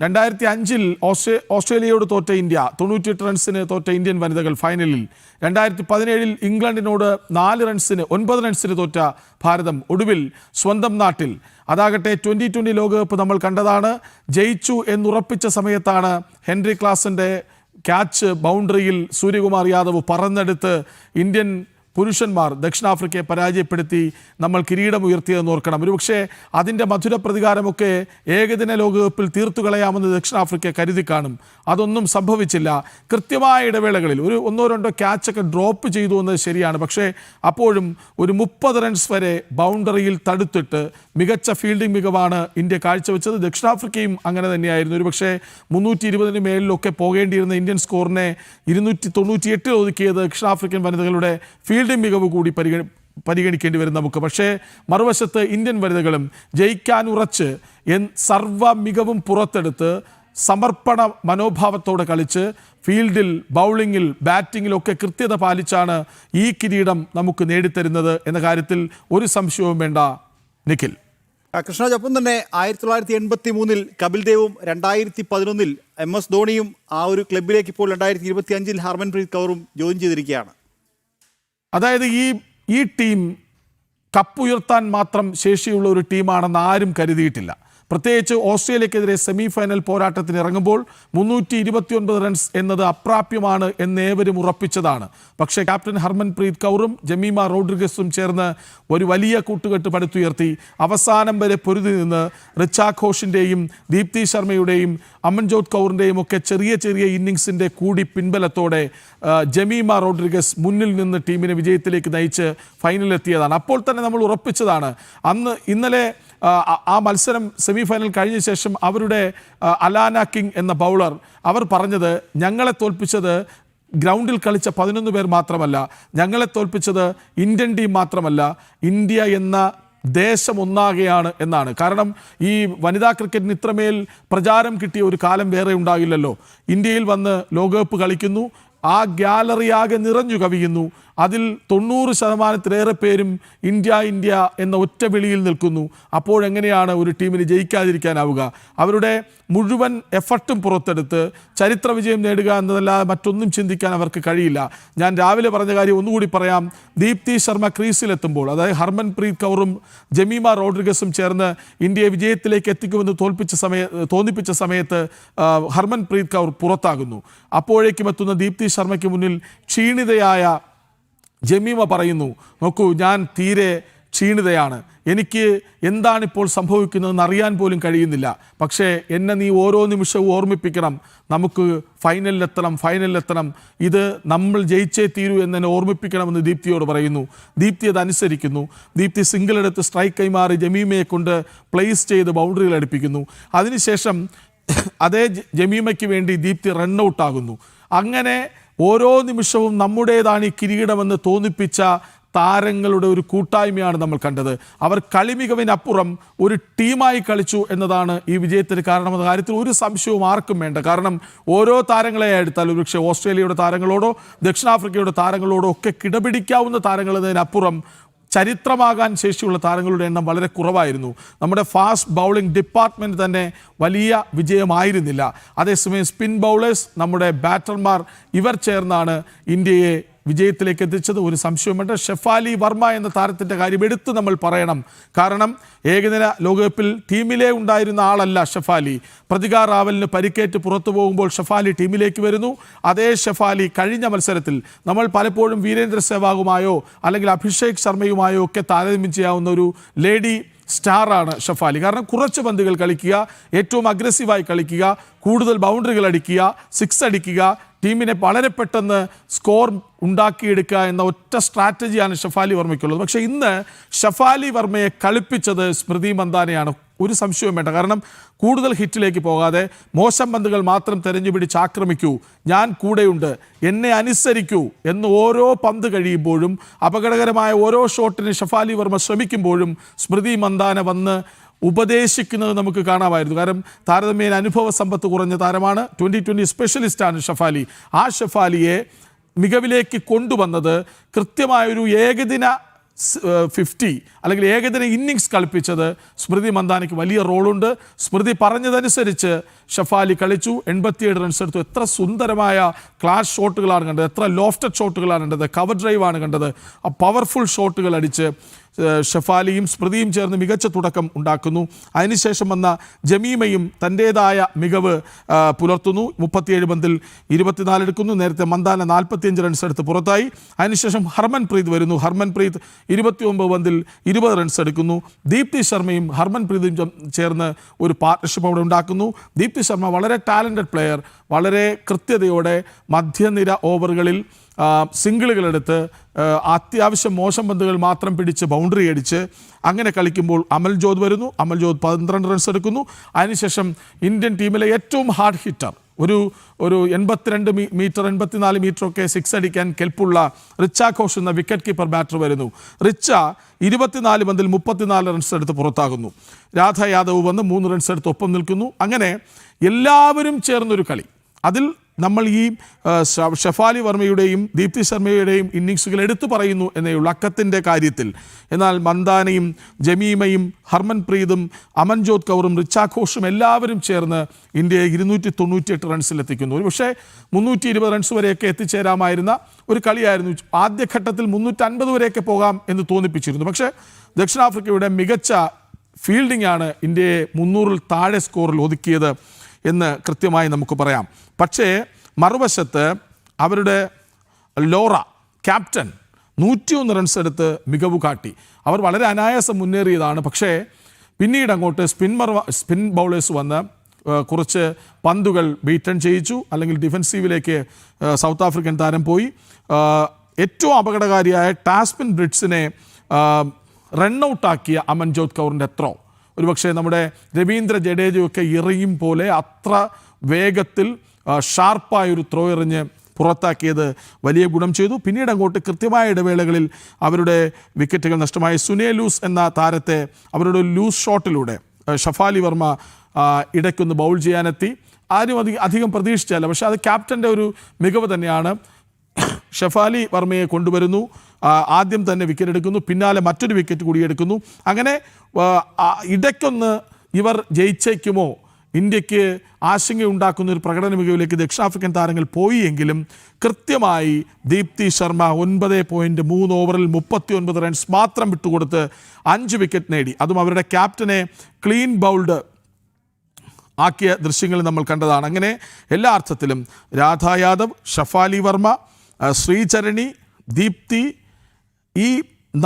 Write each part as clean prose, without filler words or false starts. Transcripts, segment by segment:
2005 ഓസ്ട്രേലിയയോട് തോറ്റ ഇന്ത്യ 98 റൺസിന് തോറ്റ ഇന്ത്യൻ വനിതകൾ ഫൈനലിൽ. 2017 ഇംഗ്ലണ്ടിനോട് 9 റൺസിന് തോറ്റ ഭാരതം ഒടുവിൽ സ്വന്തം നാട്ടിൽ. അതാകട്ടെ 2020 ലോകകപ്പ് നമ്മൾ കണ്ടതാണ്. ജയിച്ചു എന്നുറപ്പിച്ച സമയത്താണ് ഹെൻറി ക്ലാസന്റെ ക്യാച്ച് ബൗണ്ടറിയിൽ സൂര്യകുമാർ യാദവ് പറന്നെടുത്ത് ഇന്ത്യൻ പുരുഷന്മാർ ദക്ഷിണാഫ്രിക്കയെ പരാജയപ്പെടുത്തി നമ്മൾ കിരീടമുയർത്തിയതെന്ന് ഓർക്കണം. ഒരുപക്ഷെ അതിൻ്റെ മധുര പ്രതികാരമൊക്കെ ഏകദിന ലോകകപ്പിൽ തീർത്തു കളയാമെന്ന് ദക്ഷിണാഫ്രിക്ക കരുതി കാണും. അതൊന്നും സംഭവിച്ചില്ല. കൃത്യമായ ഇടവേളകളിൽ ഒരു 1-2 ക്യാച്ചൊക്കെ ഡ്രോപ്പ് ചെയ്തു എന്നത് ശരിയാണ്. പക്ഷേ അപ്പോഴും ഒരു 30 റൺസ് വരെ ബൗണ്ടറിയിൽ തടുത്തിട്ട് മികച്ച ഫീൽഡിംഗ് മികവാണ് ഇന്ത്യ കാഴ്ചവെച്ചത്. ദക്ഷിണാഫ്രിക്കയും അങ്ങനെ തന്നെയായിരുന്നു. ഒരുപക്ഷെ 320 മേലിലൊക്കെ പോകേണ്ടിയിരുന്ന ഇന്ത്യൻ സ്കോറിനെ 298 ഒതുക്കിയത് ദക്ഷിണാഫ്രിക്കൻ വനിതകളുടെ ഫീൽഡിംഗ് മികവ് കൂടി പരിഗണിക്കേണ്ടി വരും നമുക്ക്. പക്ഷേ മറുവശത്ത് ഇന്ത്യൻ വനിതകളും ജയിക്കാൻ ഉറച്ച് സർവ്വ മികവും പുറത്തെടുത്ത് സമർപ്പണ മനോഭാവത്തോടെ കളിച്ച് ഫീൽഡിൽ, ബൗളിങ്ങിൽ, ബാറ്റിങ്ങിലൊക്കെ കൃത്യത പാലിച്ചാണ് ഈ കിരീടം നമുക്ക് നേടിത്തരുന്നത് എന്ന കാര്യത്തിൽ ഒരു സംശയവും വേണ്ട. നിഖിൽ, കൃഷ്ണരാജ്, ഒപ്പം തന്നെ 1983 കപിൽ ദേവും 2011 MS ധോണിയും ആ ഒരു ക്ലബിലേക്ക് ഇപ്പോൾ 2025 ഹർമൻപ്രീത് കൗറും ജോയിൻ ചെയ്തിരിക്കുകയാണ്. അതായത് ഈ ടീം കപ്പുയർത്താൻ മാത്രം ശേഷിയുള്ള ഒരു ടീമാണെന്ന് ആരും കരുതിയിട്ടില്ല. പ്രത്യേകിച്ച് ഓസ്ട്രേലിയക്കെതിരെ സെമി ഫൈനൽ പോരാട്ടത്തിന് ഇറങ്ങുമ്പോൾ 329 റൺസ് എന്നത് അപ്രാപ്യമാണ് എന്നേവരും ഉറപ്പിച്ചതാണ്. പക്ഷേ ക്യാപ്റ്റൻ ഹർമൻപ്രീത് കൗറും ജമീമ റോഡ്രിഗസും ചേർന്ന് ഒരു വലിയ കൂട്ടുകെട്ട് പടുത്തുയർത്തി അവസാനം വരെ പൊരുതി നിന്ന് റിച്ച ഘോഷിൻ്റെയും ദീപ്തി ശർമ്മയുടെയും അമൻജോത് കൗറിൻ്റെയും ഒക്കെ ചെറിയ ചെറിയ ഇന്നിങ്സിൻ്റെ കൂടി പിൻബലത്തോടെ ജമീമ റോഡ്രിഗസ് മുന്നിൽ നിന്ന് ടീമിനെ വിജയത്തിലേക്ക് നയിച്ച് ഫൈനലിലെത്തിയതാണ്. അപ്പോൾ തന്നെ നമ്മൾ ഉറപ്പിച്ചതാണ്. ഇന്നലെ ആ മത്സരം സെമി ഫൈനൽ കഴിഞ്ഞ ശേഷം അവരുടെ അലാന കിങ് എന്ന ബൗളർ അവർ പറഞ്ഞത്, ഞങ്ങളെ തോൽപ്പിച്ചത് ഗ്രൗണ്ടിൽ കളിച്ച 11 പേർ മാത്രമല്ല, ഞങ്ങളെ തോൽപ്പിച്ചത് ഇന്ത്യൻ ടീം മാത്രമല്ല, ഇന്ത്യ എന്ന ദേശം ഒന്നാകെയാണ് എന്നാണ്. കാരണം ഈ വനിതാ ക്രിക്കറ്റിന് ഇത്രമേൽ പ്രചാരം കിട്ടിയ ഒരു കാലം വേറെ ഉണ്ടാകില്ലല്ലോ. ഇന്ത്യയിൽ വന്ന് ലോകകപ്പ് കളിക്കുന്നു, ആ ഗ്യാലറിയാകെ നിറഞ്ഞു കവിയുന്നു. അതിൽ 90% പേരും ഇന്ത്യ ഇന്ത്യ എന്ന ഒറ്റ വിളിയിൽ നിൽക്കുന്നു. അപ്പോഴെങ്ങനെയാണ് ഒരു ടീമിന് ജയിക്കാതിരിക്കാനാവുക? അവരുടെ മുഴുവൻ എഫർട്ടും പുറത്തെടുത്ത് ചരിത്ര വിജയം നേടുക എന്നതല്ലാതെ മറ്റൊന്നും ചിന്തിക്കാൻ അവർക്ക് കഴിയില്ല. ഞാൻ രാവിലെ പറഞ്ഞ കാര്യം ഒന്നുകൂടി പറയാം. ദീപ്തി ശർമ്മ ക്രീസിലെത്തുമ്പോൾ, അതായത് ഹർമൻപ്രീത് കൗറും ജമീമ റോഡ്രിഗസും ചേർന്ന് ഇന്ത്യയെ വിജയത്തിലേക്ക് എത്തിക്കുമെന്ന് തോന്നിപ്പിച്ച സമയത്ത് ഹർമൻപ്രീത് കൗർ പുറത്താകുന്നു. അപ്പോഴേക്കും എത്തുന്ന ദീപ്തി ശർമ്മയ്ക്ക് മുന്നിൽ ക്ഷീണിതയായ ജമീമ പറയുന്നു, നോക്കൂ, ഞാൻ തീരെ ക്ഷീണിതയാണ്, എനിക്ക് എന്താണിപ്പോൾ സംഭവിക്കുന്നതെന്ന് അറിയാൻ പോലും കഴിയുന്നില്ല. പക്ഷേ എന്നെ നീ ഓരോ നിമിഷവും ഓർമ്മിപ്പിക്കണം, നമുക്ക് ഫൈനലിലെത്തണം, ഇത് നമ്മൾ ജയിച്ചേ തീരൂ എന്നെ ഓർമ്മിപ്പിക്കണമെന്ന് ദീപ്തിയോട് പറയുന്നു. ദീപ്തി അതനുസരിക്കുന്നു. ദീപ്തി സിംഗിൾ എടുത്ത് സ്ട്രൈക്ക് കൈമാറി ജമീമയെ കൊണ്ട് പ്ലേസ് ചെയ്ത് ബൗണ്ടറിയിൽ അടുപ്പിക്കുന്നു. അതിനുശേഷം അതേ ജമീമയ്ക്ക് വേണ്ടി ദീപ്തി റണ്ണൗട്ടാകുന്നു. അങ്ങനെ ഓരോ നിമിഷവും നമ്മുടേതാണ് ഈ കിരീടമെന്ന് തോന്നിപ്പിച്ച താരങ്ങളുടെ ഒരു കൂട്ടായ്മയാണ് നമ്മൾ കണ്ടത്. അവർ കളിമികവിനപ്പുറം ഒരു ടീമായി കളിച്ചു എന്നതാണ് ഈ വിജയത്തിന് കാരണമെന്ന കാര്യത്തിൽ ഒരു സംശയവും ആർക്കും വേണ്ട. കാരണം ഓരോ താരങ്ങളെ എടുത്താൽ, ഒരുപക്ഷെ ഓസ്ട്രേലിയയുടെ താരങ്ങളോടോ ദക്ഷിണാഫ്രിക്കയുടെ താരങ്ങളോടോ ഒക്കെ കിടപിടിക്കാവുന്ന താരങ്ങൾ എന്നതിനപ്പുറം ചരിത്രമാകാൻ ശേഷിയുള്ള താരങ്ങളുടെ എണ്ണം വളരെ കുറവായിരുന്നു. നമ്മുടെ ഫാസ്റ്റ് ബൗളിംഗ് ഡിപ്പാർട്ട്മെൻറ്റ് തന്നെ വലിയ വിജയമായിരുന്നില്ല. അതേസമയം സ്പിൻ ബൗളേഴ്സ്, നമ്മുടെ ബാറ്റർമാർ, ഇവർ ചേർന്നാണ് ഇന്ത്യയെ വിജയത്തിലേക്ക് എത്തിച്ചത്. ഒരു സംശയവുമുണ്ട്. ഷെഫാലി വർമ്മ എന്ന താരത്തിൻ്റെ കാര്യം എടുത്ത് നമ്മൾ പറയണം. കാരണം ഏകദിന ലോകകപ്പിൽ ടീമിലെ ഉണ്ടായിരുന്ന ആളല്ല ഷെഫാലി. പ്രതികാർ റാവലിന് പരിക്കേറ്റ് പുറത്തു പോകുമ്പോൾ ഷെഫാലി ടീമിലേക്ക് വരുന്നു. അതേ ഷെഫാലി കഴിഞ്ഞ മത്സരത്തിൽ നമ്മൾ പലപ്പോഴും വീരേന്ദ്ര സെവാഗുമായോ അല്ലെങ്കിൽ അഭിഷേക് ശർമ്മയുമായോ ഒക്കെ താരതമ്യം ചെയ്യാവുന്ന ഒരു ലേഡി സ്റ്റാറാണ് ഷെഫാലി. കാരണം കുറച്ച് പന്തുകൾ കളിക്കുക, ഏറ്റവും അഗ്രസീവായി കളിക്കുക, കൂടുതൽ ബൗണ്ടറികൾ അടിക്കുക, 6 അടിക്കുക, ടീമിനെ വളരെ പെട്ടെന്ന് സ്കോർ ഉണ്ടാക്കിയെടുക്കുക എന്ന ഒറ്റ സ്ട്രാറ്റജിയാണ് ഷെഫാലി വർമ്മയ്ക്കുള്ളത്. പക്ഷേ ഇന്ന് ഷെഫാലി വർമ്മയെ കളിപ്പിച്ചത് സ്മൃതി മന്ദാനയാണ്. ഒരു സംശയവും വേണ്ട. കാരണം കൂടുതൽ ഹിറ്റിലേക്ക് പോകാതെ മോശം പന്തുകൾ മാത്രം തെരഞ്ഞുപിടിച്ച് ആക്രമിക്കൂ, ഞാൻ കൂടെയുണ്ട്, എന്നെ അനുസരിക്കൂ എന്ന് ഓരോ പന്ത് കഴിയുമ്പോഴും, അപകടകരമായ ഓരോ ഷോട്ടിന് ഷെഫാലി വർമ്മ ശ്രമിക്കുമ്പോഴും സ്മൃതി മന്ദാന വന്ന് ഉപദേശിക്കുന്നത് നമുക്ക് കാണാമായിരുന്നു. കാരണം താരതമ്യേന അനുഭവ സമ്പത്ത് കുറഞ്ഞ താരമാണ്. 2020 സ്പെഷ്യലിസ്റ്റാണ് ഷെഫാലി. ആ ഷെഫാലിയെ മികവിലേക്ക് കൊണ്ടുവന്നത് കൃത്യമായൊരു ഏകദിന 50 അല്ലെങ്കിൽ ഏകദിന ഇന്നിങ്സ് കളിപ്പിച്ചത് സ്മൃതി മന്ദാനയ്ക്ക് വലിയ റോളുണ്ട്. സ്മൃതി പറഞ്ഞതനുസരിച്ച് ഷഫാലി കളിച്ചു, 87 റൺസ് എടുത്തു. എത്ര സുന്ദരമായ ക്ലാഷ് ഷോട്ടുകളാണ് കണ്ടത്, എത്ര ലോഫ്റ്റഡ് ഷോട്ടുകളാണ് കണ്ടത്, കവർ ഡ്രൈവാണ് കണ്ടത്. ആ പവർഫുൾ ഷോട്ടുകൾ അടിച്ച് ഷഫാലിയും സ്മൃതിയും ചേർന്ന് മികച്ച തുടക്കം ഉണ്ടാക്കുന്നു. അതിനുശേഷം വന്ന ജമീമയും തൻ്റേതായ മികവ് പുലർത്തുന്നു. 37 പന്തിൽ 24 എടുക്കുന്നു. നേരത്തെ മന്ദാന 45 റൺസ് എടുത്ത് പുറത്തായി. അതിനുശേഷം ഹർമൻപ്രീത് വരുന്നു. ഹർമൻപ്രീത് 29 പന്തിൽ 20 റൺസ് എടുക്കുന്നു. ദീപ്തി ശർമ്മയും ഹർമൻപ്രീതും ചേർന്ന് ഒരു പാർട്ട്ണർഷിപ്പ് അവിടെ ഉണ്ടാക്കുന്നു. ദീപ്തി ശർമ്മ വളരെ ടാലൻറ്റഡ് പ്ലെയർ, വളരെ കൃത്യതയോടെ മധ്യനിര ഓവറുകളിൽ സിംഗിളുകളെടുത്ത് അത്യാവശ്യം മോശം പന്തുകൾ മാത്രം പിടിച്ച് ബൗണ്ടറി അടിച്ച് അങ്ങനെ കളിക്കുമ്പോൾ അമൽജോത് വരുന്നു. അമൽജോത് 12 റൺസ് എടുക്കുന്നു. അതിനുശേഷം ഇന്ത്യൻ ടീമിലെ ഏറ്റവും ഹാർഡ് ഹിറ്റർ, ഒരു 82 മീറ്റർ 84 മീറ്ററൊക്കെ സിക്സ് അടിക്കാൻ കെൽപ്പുള്ള റിച്ച ഘോഷ് എന്ന വിക്കറ്റ് കീപ്പർ ബാറ്റർ വരുന്നു. റിച്ച 24 പന്തിൽ 34 റൺസ് എടുത്ത് പുറത്താകുന്നു. രാധ യാദവ് വന്ന് 3 റൺസ് എടുത്ത് ഒപ്പം നിൽക്കുന്നു. അങ്ങനെ എല്ലാവരും ചേർന്നൊരു കളി. അതിൽ നമ്മൾ ഈ ഷഫാലി വർമ്മയുടെയും ദീപ്തി ശർമ്മയുടെയും ഇന്നിങ്സുകൾ എടുത്തു പറയുന്നു എന്നേയുള്ളൂ അക്കത്തിൻ്റെ കാര്യത്തിൽ. എന്നാൽ മന്ദാനയും ജമീമയും ഹർമൻപ്രീതും അമൻജോത് കൗറും റിച്ച ഘോഷും എല്ലാവരും ചേർന്ന് ഇന്ത്യയെ 298 റൺസിലെത്തിക്കുന്നു. ഒരു പക്ഷേ 320 റൺസ് വരെയൊക്കെ എത്തിച്ചേരാമായിരുന്ന ഒരു കളിയായിരുന്നു. ആദ്യഘട്ടത്തിൽ 350 വരെയൊക്കെ പോകാം എന്ന് തോന്നിപ്പിച്ചിരുന്നു. പക്ഷേ ദക്ഷിണാഫ്രിക്കയുടെ മികച്ച ഫീൽഡിംഗ് ആണ് ഇന്ത്യയെ 300-ൽ താഴെ സ്കോറിൽ ഒതുക്കിയത് എന്ന് കൃത്യമായി നമുക്ക് പറയാം. പക്ഷേ മറുവശത്ത് അവരുടെ ലോറ ക്യാപ്റ്റൻ 101 റൺസ് എടുത്ത് മികവ് കാട്ടി. അവർ വളരെ അനായാസം മുന്നേറിയതാണ്. പക്ഷേ പിന്നീട് അങ്ങോട്ട് സ്പിൻ ബൗളേഴ്സ് വന്ന് കുറച്ച് പന്തുകൾ ബീറ്റൺ ചെയ്യിച്ചു. അല്ലെങ്കിൽ ഡിഫൻസീവിലേക്ക് സൗത്ത് ആഫ്രിക്കൻ താരം പോയി. ഏറ്റവും അപകടകാരിയായ ടാസ്പിൻ ബ്രിഡ്സിനെ റണ്ണൗട്ടാക്കിയ അമൻജോത് കൗറിൻ്റെ ത്രോ ഒരുപക്ഷെ നമ്മുടെ രവീന്ദ്ര ജഡേജയൊക്കെ എറിയും പോലെ അത്ര വേഗത്തിൽ ഷാർപ്പായൊരു ത്രോ എറിഞ്ഞ് പുറത്താക്കിയത് വലിയ ഗുണം ചെയ്തു. പിന്നീട് അങ്ങോട്ട് കൃത്യമായ ഇടവേളകളിൽ അവരുടെ വിക്കറ്റുകൾ നഷ്ടമായി. സുനെ ലൂസ് എന്ന താരത്തെ അവരുടെ ലൂസ് ഷോട്ടിലൂടെ ഷഫാലി വർമ്മ ഇടയ്ക്കൊന്ന് ബൗൾ ചെയ്യാനെത്തി. ആരും അധികം പ്രതീക്ഷിച്ചല്ല. പക്ഷേ അത് ക്യാപ്റ്റൻ്റെ ഒരു മികവ് തന്നെയാണ്. ഷഫാലി വർമ്മയെ കൊണ്ടുവരുന്നു. ആദ്യം തന്നെ വിക്കറ്റ് എടുക്കുന്നു. പിന്നാലെ മറ്റൊരു വിക്കറ്റ് കൂടി എടുക്കുന്നു. അങ്ങനെ ഇടയ്ക്കൊന്ന് ഇവർ ജയിച്ചേക്കുമോ, ഇന്ത്യക്ക് ആശങ്കയുണ്ടാക്കുന്ന ഒരു പ്രകടന മികവിലേക്ക് ദക്ഷിണാഫ്രിക്കൻ താരങ്ങൾ പോയി എങ്കിലും കൃത്യമായി ദീപ്തി ശർമ്മ 9.3 ഓവറിൽ 39 റൺസ് മാത്രം വിട്ടുകൊടുത്ത് 5 വിക്കറ്റ് നേടി. അതും അവരുടെ ക്യാപ്റ്റനെ ക്ലീൻ ബൗൾഡ് ആക്കിയ ദൃശ്യങ്ങൾ നമ്മൾ കണ്ടതാണ്. അങ്ങനെ എല്ലാ അർത്ഥത്തിലും രാധ യാദവ്, ഷഫാലി വർമ്മ, ശ്രീചരണി, ദീപ്തി, ഈ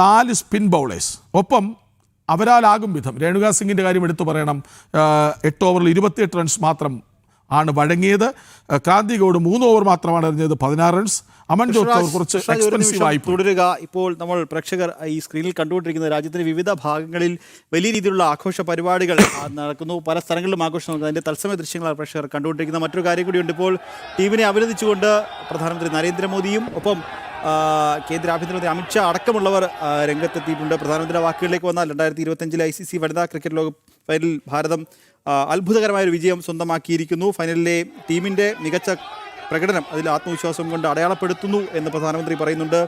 4 സ്പിൻ ബൗളേഴ്സ്, ഒപ്പം അവരാലാകും വിധം രേണുക സിംഗിൻ്റെ കാര്യം എടുത്തു പറയണം. 8 ഓവറിൽ 28 റൺസ് മാത്രം ആണ് വഴങ്ങിയത്. ക്രാന്തി ഗൗഡ് 3 ഓവർ മാത്രമാണ് എറിഞ്ഞത്, 16 റൺസ്. അമൻജോത് കൗർ കുറച്ച് എക്സ്പെൻസീവ് ആയി തുടരുക. ഇപ്പോൾ നമ്മൾ പ്രേക്ഷകർ ഈ സ്ക്രീനിൽ കണ്ടുകൊണ്ടിരിക്കുന്ന രാജ്യത്തിന്റെ വിവിധ ഭാഗങ്ങളിൽ വലിയ രീതിയിലുള്ള ആഘോഷ പരിപാടികൾ നടക്കുന്നു. പല സ്ഥലങ്ങളിലും ആഘോഷം നടക്കുന്നു. അതിൻ്റെ തത്സമയ ദൃശ്യങ്ങളാണ് പ്രേക്ഷകർ കണ്ടുകൊണ്ടിരിക്കുന്ന. മറ്റൊരു കാര്യം കൂടിയുണ്ട്. ഇപ്പോൾ ടീമിനെ അഭിനന്ദിച്ചുകൊണ്ട് പ്രധാനമന്ത്രി നരേന്ദ്രമോദിയും ഒപ്പം കേന്ദ്ര ആഭ്യന്തരമന്ത്രി അമിത്ഷാ അടക്കമുള്ളവർ രംഗത്തെത്തിയിട്ടുണ്ട്. പ്രധാനമന്ത്രിയുടെ വാക്കുകളിലേക്ക് വന്നാൽ 2025 ICC വനിതാ ക്രിക്കറ്റ് ലോക ഫൈനലിൽ ഭാരതം അത്ഭുതകരമായൊരു വിജയം സ്വന്തമാക്കിയിരിക്കുന്നു. ഫൈനലിലെ ടീമിൻ്റെ മികച്ച പ്രകടനം അതിൽ ആത്മവിശ്വാസം കൊണ്ട് അടയാളപ്പെടുത്തുന്നു എന്ന് പ്രധാനമന്ത്രി പറയുന്നുണ്ട്.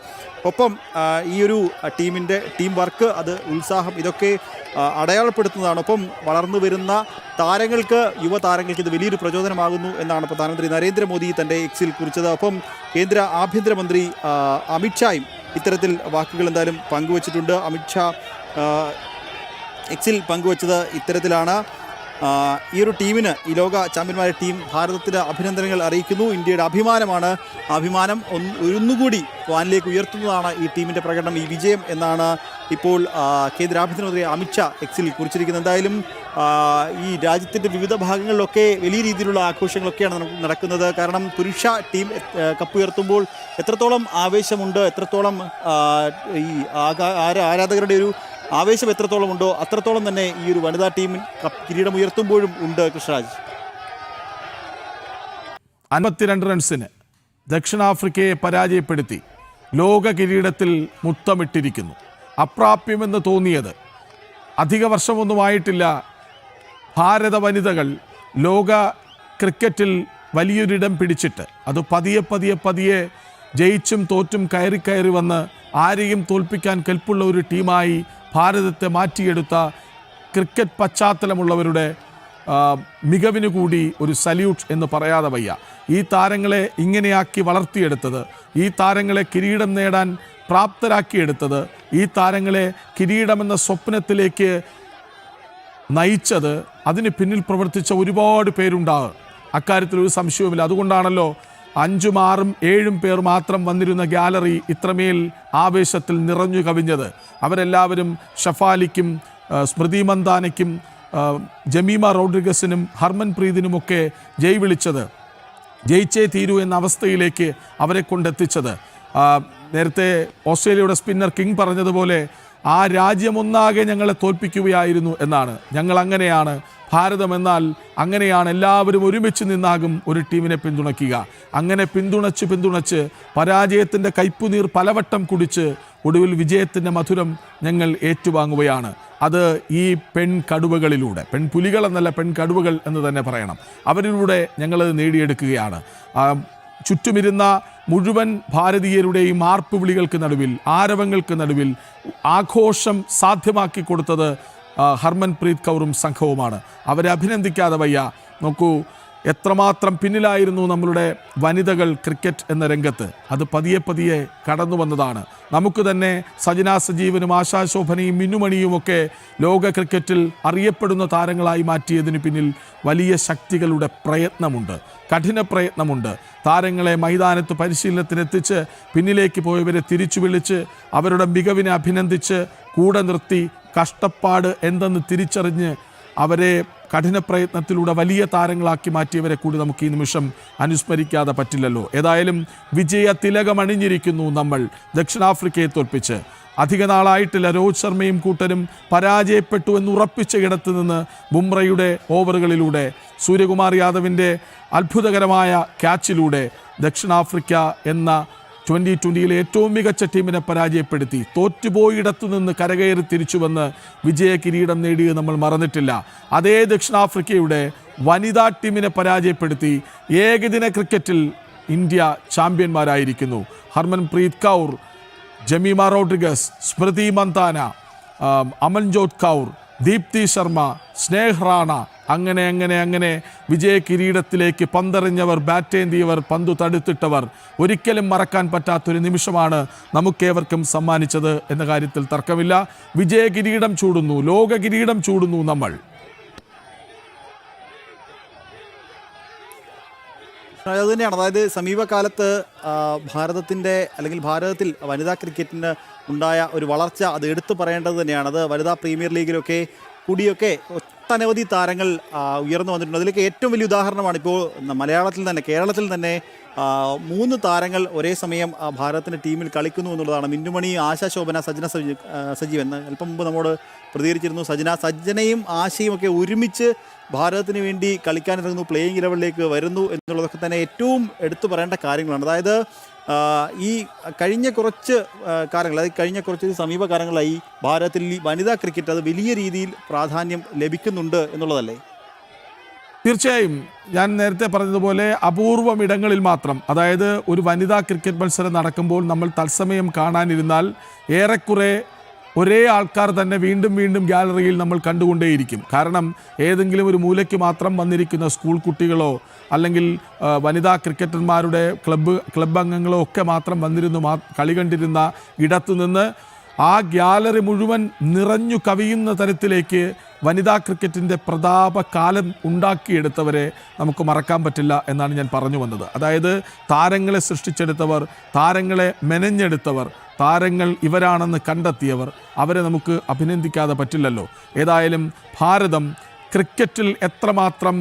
ഒപ്പം ഈ ഒരു ടീം വർക്ക്, അത് ഉത്സാഹം, ഇതൊക്കെ അടയാളപ്പെടുത്തുന്നതാണ്. ഒപ്പം വളർന്നു വരുന്ന യുവതാരങ്ങൾക്ക് ഇത് വലിയൊരു പ്രചോദനമാകുന്നു എന്നാണ് പ്രധാനമന്ത്രി നരേന്ദ്രമോദി തൻ്റെ എക്സിൽ കുറിച്ചത്. ഒപ്പം കേന്ദ്ര ആഭ്യന്തരമന്ത്രി അമിത്ഷായും ഇത്തരത്തിൽ വാക്കുകൾ എന്തായാലും പങ്കുവച്ചിട്ടുണ്ട്. അമിത്ഷാ എക്സിൽ പങ്കുവച്ചത് ഇത്തരത്തിലാണ്: ഈ ഒരു ടീമിന്, ഈ ലോക ചാമ്പ്യന്മാരുടെ ടീം ഭാരതത്തിന് അഭിനന്ദനങ്ങൾ അറിയിക്കുന്നു. ഇന്ത്യയുടെ അഭിമാനമാണ്. അഭിമാനം ഒന്നുകൂടി വാനിലേക്ക് ഉയർത്തുന്നതാണ് ഈ ടീമിൻ്റെ പ്രകടനം, ഈ വിജയം എന്നാണ് ഇപ്പോൾ കേന്ദ്ര ആഭ്യന്തരമന്ത്രി അമിത്ഷാ എക്സിൽ കുറിച്ചിരിക്കുന്നത്. എന്തായാലും ഈ രാജ്യത്തിൻ്റെ വിവിധ ഭാഗങ്ങളിലൊക്കെ വലിയ രീതിയിലുള്ള ആഘോഷങ്ങളൊക്കെയാണ് നടക്കുന്നത്. കാരണം പുരുഷ ടീം കപ്പുയർത്തുമ്പോൾ എത്രത്തോളം ആവേശമുണ്ട്, എത്രത്തോളം ഈ ആരാധകരുടെ ഒരു ആവേശം എത്രത്തോളം ഉണ്ടോ അത്രത്തോളം തന്നെ ഈ ഒരു വനിതാ ടീം കിരീടം ഉയർത്തുമ്പോഴും ഉണ്ട്. കൃഷ്ണരാജ്, 52 റൺസിന് ദക്ഷിണാഫ്രിക്കയെ പരാജയപ്പെടുത്തി ലോക കിരീടത്തിൽ മുത്തമിട്ടിരിക്കുന്നു. അപ്രാപ്യമെന്ന് തോന്നിയത്, അധിക വർഷമൊന്നുമായിട്ടില്ല ഭാരത വനിതകൾ ലോക ക്രിക്കറ്റിൽ വലിയൊരിടം പിടിച്ചിട്ട്. അത് പതിയെ ജയിച്ചും തോറ്റും കയറി കയറി വന്ന് ആരെയും തോൽപ്പിക്കാൻ കെൽപ്പുള്ള ഒരു ടീമായി ഭാരതത്തെ മാറ്റിയെടുത്ത ക്രിക്കറ്റ് പശ്ചാത്തലമുള്ളവരുടെ മികവിന് കൂടി ഒരു സല്യൂട്ട് എന്ന് പറയാതെ വയ്യ. ഈ താരങ്ങളെ ഇങ്ങനെയാക്കി വളർത്തിയെടുത്തത്, ഈ താരങ്ങളെ കിരീടം നേടാൻ പ്രാപ്തരാക്കിയെടുത്തത്, ഈ താരങ്ങളെ കിരീടമെന്ന സ്വപ്നത്തിലേക്ക് നയിച്ചത്, അതിന് പിന്നിൽ പ്രവർത്തിച്ച ഒരുപാട് പേരുണ്ടാകും. അക്കാര്യത്തിൽ ഒരു സംശയവുമില്ല. അതുകൊണ്ടാണല്ലോ 5, 6, 7 പേർ മാത്രം വന്നിരുന്ന ഗാലറി ഇത്രമേൽ ആവേശത്തിൽ നിറഞ്ഞു കവിഞ്ഞത്. അവരെല്ലാവരും ഷഫാലിക്കും സ്മൃതി മന്ദാനയ്ക്കും ജമീമ റോഡ്രിഗസിനും ഹർമൻപ്രീതിനുമൊക്കെ ജയ് വിളിച്ചത്, ജയിച്ചേ തീരൂ എന്ന അവസ്ഥയിലേക്ക് അവരെ കൊണ്ടെത്തിച്ചത്. നേരത്തെ ഓസ്ട്രേലിയയുടെ സ്പിന്നർ കിങ് പറഞ്ഞതുപോലെ ആ രാജ്യമൊന്നാകെ ഞങ്ങളെ തോൽപ്പിക്കുകയായിരുന്നു എന്നാണ്. ഞങ്ങൾ അങ്ങനെയാണ്, ഭാരതം എന്നാൽ അങ്ങനെയാണ്. എല്ലാവരും ഒരുമിച്ച് നിന്നാകും ഒരു ടീമിനെ പിന്തുണയ്ക്കുക. അങ്ങനെ പിന്തുണച്ച് പരാജയത്തിൻ്റെ കയ്പുനീർ പലവട്ടം കുടിച്ച് ഒടുവിൽ വിജയത്തിൻ്റെ മധുരം ഞങ്ങൾ ഏറ്റുവാങ്ങുകയാണ്. അത് ഈ പെൺകടുവകളിലൂടെ, പെൺപുലികളെന്നല്ല പെൺകടുവകൾ എന്ന് തന്നെ പറയണം, അവരിലൂടെ ഞങ്ങളത് നേടിയെടുക്കുകയാണ്. ചുറ്റുമിരുന്ന മുഴുവൻ ഭാരതീയരുടെയും ആർപ്പ് വിളികൾക്ക് നടുവിൽ, ആരവങ്ങൾക്ക് നടുവിൽ ആഘോഷം സാധ്യമാക്കി കൊടുത്തത് ഹർമൻപ്രീത് കൗറും സംഘവുമാണ്. അവരെ അഭിനന്ദിക്കാതെ വയ്യ. നോക്കൂ, എത്രമാത്രം പിന്നിലായിരുന്നു നമ്മളുടെ വനിതകൾ ക്രിക്കറ്റ് എന്ന രംഗത്ത്. അത് പതിയെ പതിയെ കടന്നു വന്നതാണ്. നമുക്ക് തന്നെ സജന സജീവനും ആശാശോഭനയും മിന്നുമണിയുമൊക്കെ ലോക ക്രിക്കറ്റിൽ അറിയപ്പെടുന്ന താരങ്ങളായി മാറ്റിയതിന് പിന്നിൽ വലിയ ശക്തികളുടെ പ്രയത്നമുണ്ട്, കഠിന പ്രയത്നമുണ്ട്. താരങ്ങളെ മൈതാനത്ത് പരിശീലനത്തിനെത്തിച്ച് പിന്നിലേക്ക് പോയവരെ തിരിച്ചു വിളിച്ച് അവരുടെ മികവിനെ അഭിനന്ദിച്ച് കൂടെ നിർത്തി കഷ്ടപ്പാട് എന്തെന്ന് തിരിച്ചറിഞ്ഞ് അവരെ കഠിന പ്രയത്നത്തിലൂടെ വലിയ താരങ്ങളാക്കി മാറ്റിയവരെ കൂടി നമുക്ക് ഈ നിമിഷം അനുസ്മരിക്കാതെ പറ്റില്ലല്ലോ. ഏതായാലും വിജയ തിലകമണിഞ്ഞിരിക്കുന്നു നമ്മൾ ദക്ഷിണാഫ്രിക്കയെ തോൽപ്പിച്ച്. അധിക നാളായിട്ടില്ല രോഹിത് ശർമ്മയും കൂട്ടരും പരാജയപ്പെട്ടു എന്ന് ഉറപ്പിച്ച ഇടത്ത് നിന്ന് ബുംറയുടെ ഓവറുകളിലൂടെ, സൂര്യകുമാർ യാദവിൻ്റെ അത്ഭുതകരമായ ക്യാച്ചിലൂടെ ദക്ഷിണാഫ്രിക്ക എന്ന 2020-യിലെ ഏറ്റവും മികച്ച ടീമിനെ പരാജയപ്പെടുത്തി തോറ്റുപോയിടത്തു നിന്ന് കരകയറി തിരിച്ചു വന്ന് വിജയ കിരീടം നേടിയത് നമ്മൾ മറന്നിട്ടില്ല. അതേ ദക്ഷിണാഫ്രിക്കയുടെ വനിതാ ടീമിനെ പരാജയപ്പെടുത്തി ഏകദിന ക്രിക്കറ്റിൽ ഇന്ത്യ ചാമ്പ്യന്മാരായിരിക്കുന്നു. ഹർമൻപ്രീത് കൗർ, ജമീമ റോഡ്രിഗസ്, സ്മൃതി മന്ദാന, അമൻജോത് കൗർ, ദീപ്തി ശർമ്മ, സ്നേഹ് റാണ, അങ്ങനെ വിജയ കിരീടത്തിലേക്ക് പന്തെറിഞ്ഞവർ, ബാറ്റേന്തിയവർ, പന്തു തടുത്തിട്ടവർ. ഒരിക്കലും മറക്കാൻ പറ്റാത്തൊരു നിമിഷമാണ് നമുക്കേവർക്കും സമ്മാനിച്ചത് എന്ന കാര്യത്തിൽ തർക്കമില്ല. വിജയ കിരീടം ചൂടുന്നു, ലോക കിരീടം ചൂടുന്നു നമ്മൾ. അത് തന്നെയാണ്. അതായത് സമീപകാലത്ത് ഭാരതത്തിൻ്റെ അല്ലെങ്കിൽ ഭാരതത്തിൽ വനിതാ ക്രിക്കറ്റിന് ഉണ്ടായ ഒരു വളർച്ച അത് എടുത്തു പറയേണ്ടത് തന്നെയാണ്. അത് വനിതാ പ്രീമിയർ ലീഗിലൊക്കെ കൂടിയൊക്കെ ഒട്ടനവധി താരങ്ങൾ ഉയർന്നു വന്നിട്ടുണ്ട്. അതിലേക്ക് ഏറ്റവും വലിയ ഉദാഹരണമാണ് ഇപ്പോൾ മലയാളത്തിൽ തന്നെ, കേരളത്തിൽ തന്നെ 3 താരങ്ങൾ ഒരേ സമയം ഭാരതത്തിൻ്റെ ടീമിൽ കളിക്കുന്നു എന്നുള്ളതാണ്. മിന്നുമണി, ആശാ ശോഭന, സജന സജീവൻ. അല്പം മുമ്പ് നമ്മോട് പ്രതികരിച്ചിരുന്നു. സജനയും ആശയും ഒക്കെ ഒരുമിച്ച് ഭാരതത്തിന് വേണ്ടി കളിക്കാനിറങ്ങുന്നു, പ്ലേയിങ് ലെവലിലേക്ക് വരുന്നു എന്നുള്ളതൊക്കെ തന്നെ ഏറ്റവും എടുത്തു പറയേണ്ട കാര്യങ്ങളാണ്. അതായത് ഈ കഴിഞ്ഞ കുറച്ച് കാലങ്ങൾ, അതായത് കഴിഞ്ഞ കുറച്ച് സമീപകാലങ്ങളായി ഭാരതത്തിൽ ഈ വനിതാ ക്രിക്കറ്റ് അത് വലിയ രീതിയിൽ പ്രാധാന്യം ലഭിക്കുന്നുണ്ട് എന്നുള്ളതല്ലേ? തീർച്ചയായും. ഞാൻ നേരത്തെ പറഞ്ഞതുപോലെ അപൂർവം ഇടങ്ങളിൽ മാത്രം, അതായത് ഒരു വനിതാ ക്രിക്കറ്റ് മത്സരം നടക്കുമ്പോൾ നമ്മൾ തത്സമയം കാണാനിരുന്നാൽ ഏറെക്കുറെ ഒരേ ആൾക്കാർ തന്നെ വീണ്ടും വീണ്ടും ഗാലറിയിൽ നമ്മൾ കണ്ടുകൊണ്ടേയിരിക്കും. കാരണം ഏതെങ്കിലും ഒരു മൂലയ്ക്ക് മാത്രം വന്നിരിക്കുന്ന സ്കൂൾ കുട്ടികളോ അല്ലെങ്കിൽ വനിതാ ക്രിക്കറ്റർമാരുടെ ക്ലബ്ബ് അംഗങ്ങളോ ഒക്കെ മാത്രം വന്നിരുന്നു കളി കണ്ടിരുന്ന ഇടത്തുനിന്ന് ആ ഗ്യാലറി മുഴുവൻ നിറഞ്ഞു കവിയുന്ന തരത്തിലേക്ക് വനിതാ ക്രിക്കറ്റിൻ്റെ പ്രതാപകാലം ഉണ്ടാക്കിയെടുത്തവരെ നമുക്ക് മറക്കാൻ പറ്റില്ല എന്നാണ് ഞാൻ പറഞ്ഞു വന്നത്. അതായത് താരങ്ങളെ സൃഷ്ടിച്ചെടുത്തവർ, താരങ്ങളെ മെനഞ്ഞെടുത്തവർ, താരങ്ങൾ ഇവരാണെന്ന് കണ്ടെത്തിയവർ, അവരെ നമുക്ക് അഭിനന്ദിക്കാതെ പറ്റില്ലല്ലോ. ഏതായാലും ഭാരതം ക്രിക്കറ്റിൽ എത്രമാത്രം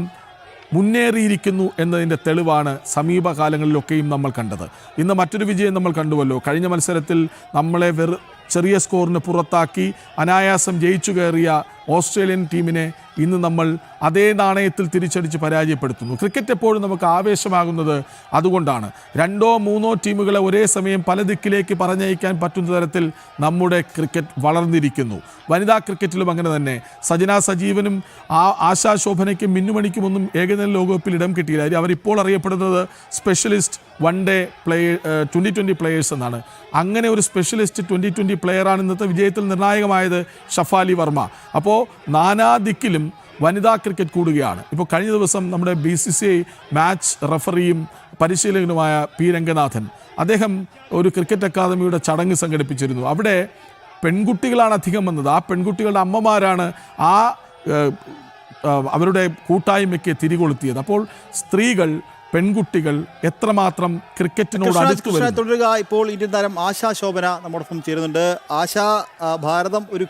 മുന്നേറിയിരിക്കുന്നു എന്നതിൻ്റെ തെളിവാണ് സമീപകാലങ്ങളിലൊക്കെയും നമ്മൾ കണ്ടത്. ഇന്ന് മറ്റൊരു വിജയം നമ്മൾ കണ്ടുവല്ലോ. കഴിഞ്ഞ മത്സരത്തിൽ നമ്മളെ ചെറിയ സ്കോറിന് പുറത്താക്കി അനായാസം ജയിച്ചു കയറിയ ഓസ്ട്രേലിയൻ ടീമിനെ ഇന്ന് നമ്മൾ അതേ നാണയത്തിൽ തിരിച്ചടിച്ച് പരാജയപ്പെടുത്തുന്നു. ക്രിക്കറ്റ് എപ്പോഴും നമുക്ക് ആവേശമാകുന്നത് അതുകൊണ്ടാണ്. 2 or 3 ടീമുകളെ ഒരേ സമയം പല ദിക്കിലേക്ക് പറഞ്ഞയക്കാൻ പറ്റുന്ന തരത്തിൽ നമ്മുടെ ക്രിക്കറ്റ് വളർന്നിരിക്കുന്നു. വനിതാ ക്രിക്കറ്റിലും അങ്ങനെ തന്നെ. സജന സജീവനും ആശാ ശോഭനയ്ക്കും മിന്നുമണിക്കുമൊന്നും ഏകദിന ലോകകപ്പിൽ ഇടം കിട്ടിയില്ല. അവരിപ്പോൾ അറിയപ്പെടുന്നത് സ്പെഷ്യലിസ്റ്റ് 1 ഡേ പ്ലെയർ 2020 പ്ലെയേഴ്സ് എന്നാണ്. അങ്ങനെ ഒരു സ്പെഷ്യലിസ്റ്റ് 2020 പ്ലെയറാണ് ഇന്നത്തെ വിജയത്തിൽ നിർണായകമായത് ഷഫാലി വർമ്മ. അപ്പോൾ നാനാദിക്കിലും വനിതാ ക്രിക്കറ്റ് കൂടുകയാണ്. ഇപ്പോൾ കഴിഞ്ഞ ദിവസം നമ്മുടെ BCCI മാച്ച് റഫറിയും പരിശീലകനുമായ പി രംഗനാഥൻ അദ്ദേഹം ഒരു ക്രിക്കറ്റ് അക്കാദമിയുടെ ചടങ്ങ് സംഘടിപ്പിച്ചിരുന്നു. അവിടെ പെൺകുട്ടികളാണ് അധികം വന്നത്. ആ പെൺകുട്ടികളുടെ അമ്മമാരാണ് അവരുടെ കൂട്ടായ്മയ്ക്ക് തിരികൊളുത്തിയത്. അപ്പോൾ സ്ത്രീകൾ, പെൺകുട്ടികൾ എത്രമാത്രം ക്രിക്കറ്റിനോട് അടുത്ത് വരുന്നു. തുടരുക. ഇപ്പോൾ ഇന്ത്യൻ താരം ആശാ ശോഭന നമ്മോടൊപ്പം ചേരുന്നുണ്ട്. ആശാ, ഭാരതം ഒരു